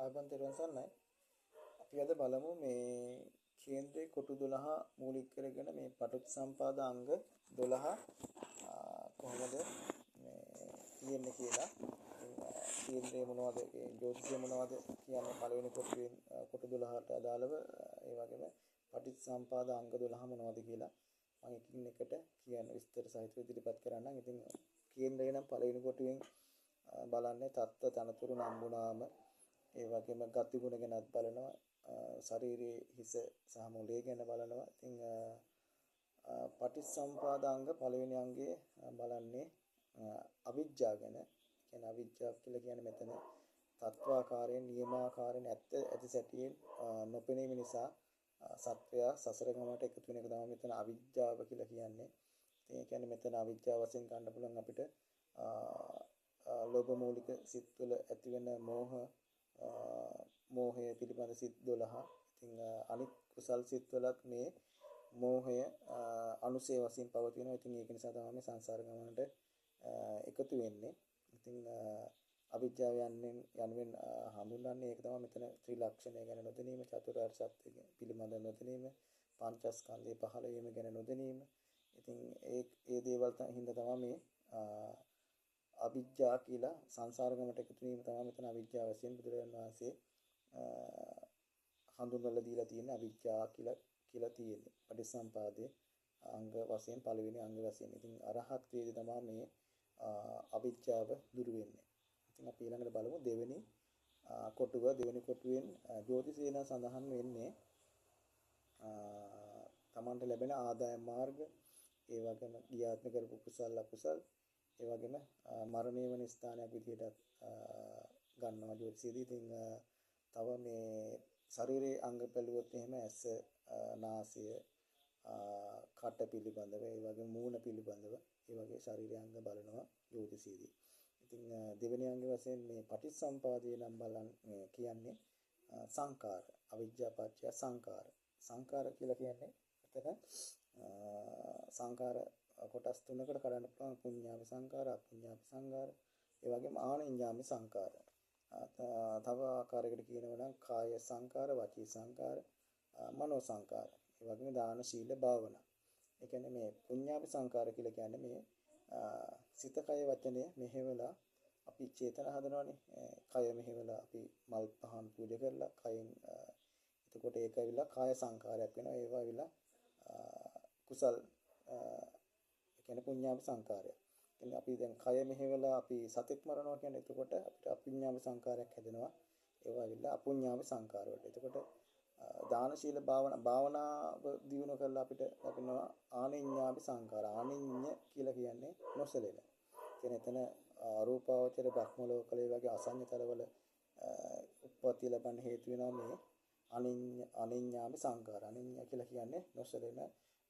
ආයුබෝවන් තෙරුවන් සරණයි. අපි අද බලමු මේ කේන්ද්‍රයේ කොටු 12 මූලික කරගෙන මේ පටිච්චසමුපාද අංග 12 කොහොමද මේ තියෙන්නේ කියලා. කේන්ද්‍රය මොනවද, ජ්‍යොතිෂය මොනවද කියන්නේ පළවෙනි කොටුවෙන් කොටු 12ට අදාළව, ඒ වගේම පටිච්චසමුපාද අංග 12 මොනවද කියලා මම එකින් එකට කියන විස්තර සහිතව ඉදිරිපත් කරන්නම්. ඉතින් කේන්ද්‍රය නම් පළවෙනි කොටුවෙන් බලන්නේ තත්ත්ව තනතුරු නම්බුනාම, ඒ වගේම ගති ගුණ ගැනත් බලනවා, ශරීරයේ හිස සහ මොළය ගැන බලනවා. ඉතින් පටිච්චසමුපාද අංග පළවෙනි අංගයේ බලන්නේ අවිජ්ජා ගැන. කියන්නේ අවිජ්ජා කියලා කියන්නේ මෙතන තත්වාකාරයෙන් නියමාකාරයෙන් ඇති සැටියෙන් නොපෙනීම නිසා සත්වයා සසර ගමනට එකතු වෙන එක තමයි මෙතන අවිජ්ජාව කියලා කියන්නේ. ඒ කියන්නේ මෙතන අවිජ්ජාව වශයෙන් ගන්න පුළුවන් අපිට ලෝභ මූලික සිත් වල ඇති වෙන මෝහය පිළිබඳ සිත් 12. ඉතින් අනිත් කුසල් සිත් වලත් මේ මෝහය අනුසය වශයෙන් පවතිනවා. ඉතින් ඒක නිසා තමයි මේ සංසාර ගමනට එකතු වෙන්නේ. ඉතින් අවිජ්ජාව යන්නෙන් හඳුන්වන්නේ ඒක තමයි මෙතන ත්‍රිලක්ෂණය ගැන නොදැනීම, චතුරාර්ය සත්‍ය පිළිබඳ නොදැනීම, පංචස්කන්ධය පහළ වීම ගැන නොදැනීම. ඉතින් ඒ දේවල් හින්දා තමයි මේ අවිජ්ජා කියලා සංසාර ගමනට එකතු වීම තමයි මෙතන අවිජ්ජා වශයෙන් බුදුරජාණන් වහන්සේ හඳුන්වලා දීලා තියෙන්නේ. අවිජ්ජා කියලා තියෙන්නේ පටිච්චසමුපාදයේ අංග වශයෙන් පළවෙනි අංග වශයෙන්. ඉතින් අරහත් වේදී තමයි මේ අවිජ්ජාව දුරු වෙන්නේ. ඉතින් අපි ඊළඟට බලමු දෙවෙනි කොටුව. දෙවෙනි කොටුවෙන් ජ්‍යොතිෂේන සඳහන් වෙන්නේ තමන්ට ලැබෙන ආදාය මාර්ග, ඒ වගේම ගියාත්ම කරපු කුසල අකුසල්, ඒ වගේම මරණය වෙන ස්ථානයක් විදිහට ගන්නවා ජ්‍යොතිෂයේදී. ඉතින් තව මේ ශරීරයේ අංග බැලුවොත් එහෙම ඇස, නාසය, කට පිළිබඳව, ඒ වගේ මූණ පිළිබඳව, ඒ වගේ ශරීරයේ අංග බලනවා ජ්‍යොතිෂයේදී. ඉතින් දෙවෙනි අංගය වශයෙන් මේ පටිච්චසමුපාදයේ නම් කියන්නේ සංකාර, අවිජ්ජා පත්‍ය සංකාර. සංකාර කියලා කියන්නේ එතන සංකාර කොටස් තුනකට කඩන්න පුළුවන්. පුඤ්ඤාපි සංකාර, අපුඤ්ඤාපි සංකාර, ඒ වගේම ආනෙඤ්ඤාපි සංකාර. තව ආකාරයකට කියනවා නම් කාය සංකාර, වචී සංකාර, මනෝ සංකාර, ඒ වගේම දාන සීල භාවනා. ඒ කියන්නේ මේ පුඤ්ඤාපි සංකාර කියලා කියන්නේ මේ සිත කය වචනය මෙහෙवला අපි චේතන හදනවානේ. කය මෙහෙवला අපි මල් පහන් පූජා කරලා කයෙන්, එතකොට ඒක ඇවිල්ලා කාය සංකාරයක් වෙනවා. ඒවා ඇවිල්ලා කුසල්, ඒ කියන්නේ පුඤ්ඤාපි සංකාරය. කියන්නේ අපි දැන් කය මෙහෙवला අපි සතෙක් මරනවා කියන්නේ, එතකොට අපිට අපුඤ්ඤාපි සංකාරයක් හැදෙනවා. ඒවා ඇවිල්ලා අපුඤ්ඤාපි සංකාර වලට. එතකොට දාන සීල භාවනාව දියුණු කරලා අපිට ලැබෙනවා ආනෙඤ්ඤාපි සංකාර. ආනෙඤ්ඤ කියලා කියන්නේ නොසලෙන. කියන්නේ එතන අරූපාවචර බ්‍රහ්ම ලෝකලේ වගේ අසඤ්ඤතරවල උප්පත්ති ලබන්න හේතු වෙනවා මේ අනෙඤ්ඤාපි සංකාර. අනෙඤ්ඤ කියලා කියන්නේ නොසලෙන. ඒ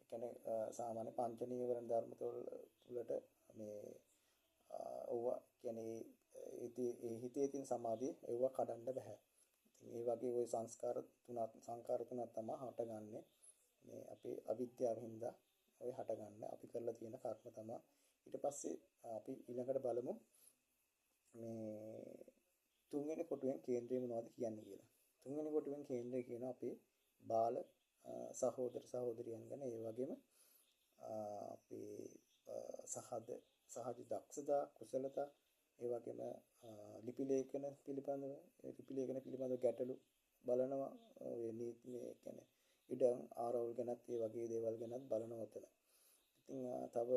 කියන්නේ සාමාන්‍ය පංච නීවරණ ධර්ම තුළට මේ ඕවා කියන්නේ ඒ හිතේ තියෙන සමාධිය ඒවා කඩන්න බෑ. ඒ වගේ ওই සංස්කාර තුනක් තමයි හටගන්නේ. මේ අපේ අවිද්‍යාව හින්දා ඔය හටගන්න අපි කරලා තියෙන කර්ම තමයි. ඊට පස්සේ අපි ඊළඟට බලමු මේ තුන්වෙනි කොටුවෙන් කේන්ද්‍රය මොනවද කියන්නේ කියලා. තුන්වෙනි කොටුවෙන් කේන්ද්‍රය කියන අපේ බාල සහෝදර සහෝදරියන් ගැන, ඒ වගේම අපේ සහජ දක්ෂතා, කුසලතා, ඒ වගේම ලිපි ලේඛන පිළිබඳව ගැටලු බලනවා. මේ කියන්නේ ඉඩම් ආරවුල් ගැනත් ඒ වගේ දේවල් ගැනත් බලනවා උතන. ඉතින් තව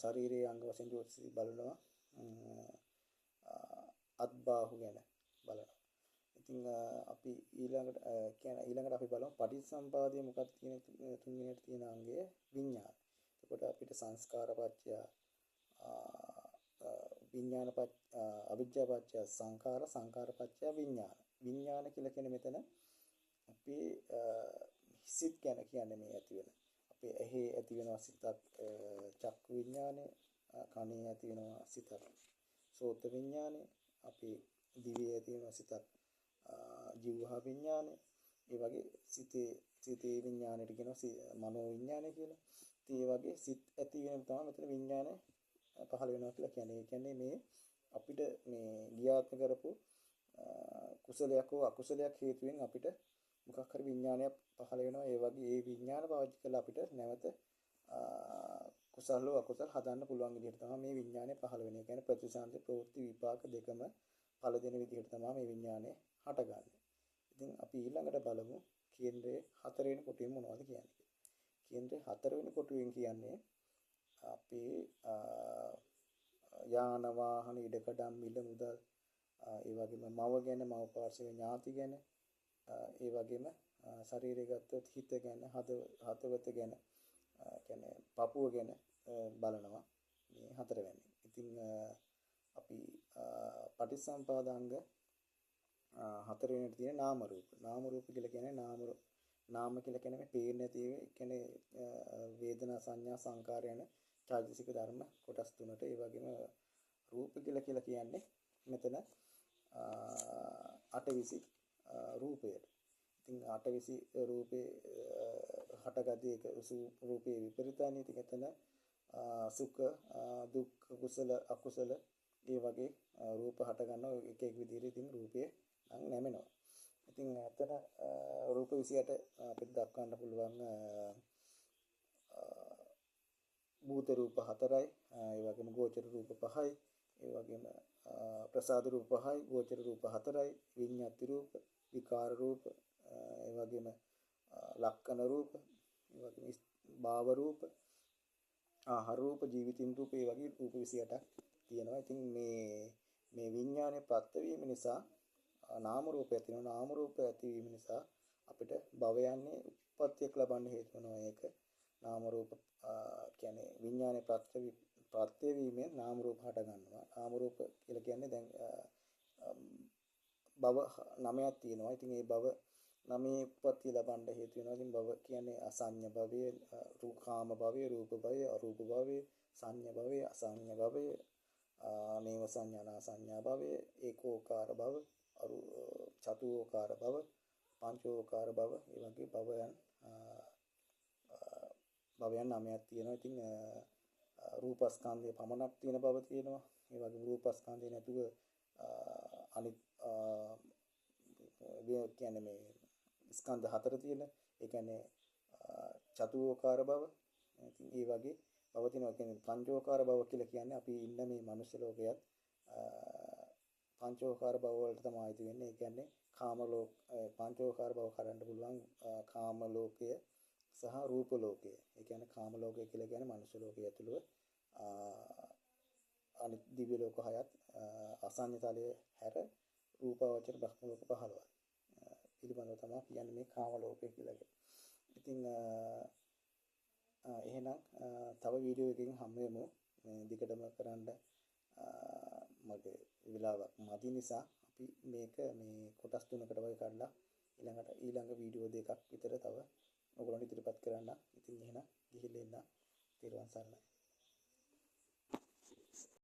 ශරීරයේ අංග වශයෙන් ජ්‍යොතිෂී බලනවා, අත්බාහු ගැන බලනවා. ඉතින් අපි ඊළඟට අපි බලමු පටිච්චසමුපාදයේ මොකක්ද කියන තුන්වෙනියට තියෙන අංගය විඥාන. එතකොට අපිට සංස්කාරපත්‍ය අවිජ්ජාපත්‍ය සංඛාර, සංඛාරපත්‍ය විඥාන. විඥාන කියලා කියන්නේ මෙතන අපේ සිත් ගැන කියන්නේ. මේ ඇති වෙන අපේ ඇහි ඇති වෙනවා සිතක්, චක්කු විඥානය, කනේ ඇති වෙනවා සිතක්, සෝත විඥානය, අපේ දිවේ ඇති වෙනවා සිතක්, ජීවහා විඥානය. ඒ වගේ සිතේ විඥානයට කියනවා මනෝ විඥානය කියලා. ඉතින් ඒ වගේ සිත් ඇති වෙන තමයි මෙතන විඥානය පහළ වෙනවා කියලා කියන්නේ. ඒ කියන්නේ මේ අපිට මේ ගියාත්ම කරපු කුසලයක් හෝ අකුසලයක් හේතුවෙන් අපිට මොකක් හරි විඥානයක් පහළ වෙනවා. ඒ වගේ ඒ විඥාන පාවිච්චි කරලා අපිට නැවත කුසල හෝ අකුසල හදන්න පුළුවන් විදිහට තමයි මේ විඥානය පහළ වෙන්නේ. ඒ කියන්නේ ප්‍රතිසන්දි ප්‍රවෘත්ති විපාක දෙකම පළ දෙන විදිහට තමයි මේ විඥානය හටගන්නේ. ඉතින් අපි ඊළඟට බලමු කේන්ද්‍රයේ 4 වෙනි කොටුවෙන් මොනවද කියන්නේ. කේන්ද්‍රයේ 4 වෙනි කොටුවෙන් කියන්නේ අපේ යාන වාහන ඉඩකඩම් මිල මුදල් ඒ වගේම මව ගැන මව පාර්ශව ඥාති ගැන ඒ වගේම ශරීරය ගත්තොත් හිත ගැන හදවත ගැන කියන්නේ පපුව ගැන බලනවා මේ 4 වෙනි. ඉතින් අපි පටිච්චසමුපාදාංග 4 වෙනිට තියෙන නාම රූප. නාම රූප කියලා කියන්නේ නාම කියලා කියන්නේ මේ පේන්නේ නැති කියන්නේ වේදනා සංඥා සංකාර යන චෛතසික ධර්ම කොටස් තුනට. ඒ වගේම රූප කියලා කියන්නේ මෙතන අටවිසි රූපයට. ඉතින් අටවිසි රූපේ හටගදී එක රූපේ විපරිතානේ. ඉතින් එතන සුඛ දුක්ඛ කුසල අකුසල ඒ වගේ රූප හට ගන්නවා. එක එක විදිහට ඉතින් රූපය නම් නැමෙනවා. ඉතින් එතන රූප 28 අපිට දක්වන්න පුළුවන් භූත රූප 4යි, ඒ වගේම ගෝචර රූප 5යි, ඒ වගේම ප්‍රසාද රූප 5යි, ගෝචර රූප 4යි, විඤ්ඤාති රූප, විකාර රූප, ඒ වගේම ලක්කන රූප, ඒ වගේම භාව රූප, ආහාර රූප, ජීවිතින් රූප, ඒ වගේ රූප 28ක් තියෙනවා. ඉතින් මේ විඥානයේ ප්‍රත්‍ය වීම නිසා නාම රූපය තියෙනවා. නාම රූප ඇතිවීම නිසා අපිට භවයන්නේ උප්පත්තියක් ලබන්න හේතු වෙනවා. ඒක නාම රූප කියන්නේ විඥානයේ ප්‍රත්‍ය වීමෙන් නාම රූප හට ගන්නවා. නාම රූප කියලා කියන්නේ දැන් භව 9ක් තියෙනවා. ඉතින් මේ භව 9 උප්පත්තිය ලබන්න හේතු වෙනවා. ඉතින් භව කියන්නේ අසඤ්ඤ භවය, රූපාම භවය, රූප භවය, අරූප භවය, සංඤ්ඤ භවය, අසඤ්ඤ භවය, නේව සංඥා සංඥා භවය, ඒකෝකාර භව, චතුෝකාර භව, පංචෝකාර භව, ඒ වගේ භවයන් 9ක් තියෙනවා. ඉතින් රූපස්කන්ධය පමණක් තියෙන බව තියෙනවා. ඒ වගේම රූපස්කන්ධය නැතුව අනිත් කියන්නේ මේ ස්කන්ධ 4 තියෙන. ඒ කියන්නේ චතුෝකාර භව. ඉතින් ඒ වගේ භව තියෙනවා. කියන්නේ පංචෝකාර භව කියලා කියන්නේ අපි ඉන්න මේ මනුෂ්‍ය ලෝකයත් පංචෝකාර භව වලට තමයි අයිති වෙන්නේ. ඒ කියන්නේ කාම ලෝක පංචෝකාර භව කරන්න පුළුවන් කාම ලෝකය සහ රූප ලෝකය. ඒ කියන්නේ කාම ලෝකය කියලා කියන්නේ මනුෂ්‍ය ලෝකය ඇතුළුව අනිත් දිව්‍ය ලෝක 6ත් අසඤ්ඤ තලයේ හැර රූපාවචර බ්‍රහ්ම ලෝක 15ක් පිළිබඳව තමයි කියන්නේ මේ කාම ලෝකය කියලා කියන්නේ. ඉතින් එහෙනම් තව වීඩියෝ එකකින් හම්බ වෙමු. දිගටම කරන්න මගේ වෙලාවක් මදි නිසා අපි මේක මේ කොටස් තුනකට වගේ කරලා ඊළඟ වීඩියෝ දෙකක් විතර තව ඔයගොල්ලන්ට ඉදිරිපත් කරන්න. ඉතින් එහෙනම් ගිහිල්ලා එන්න. තෙරුවන් සරණයි.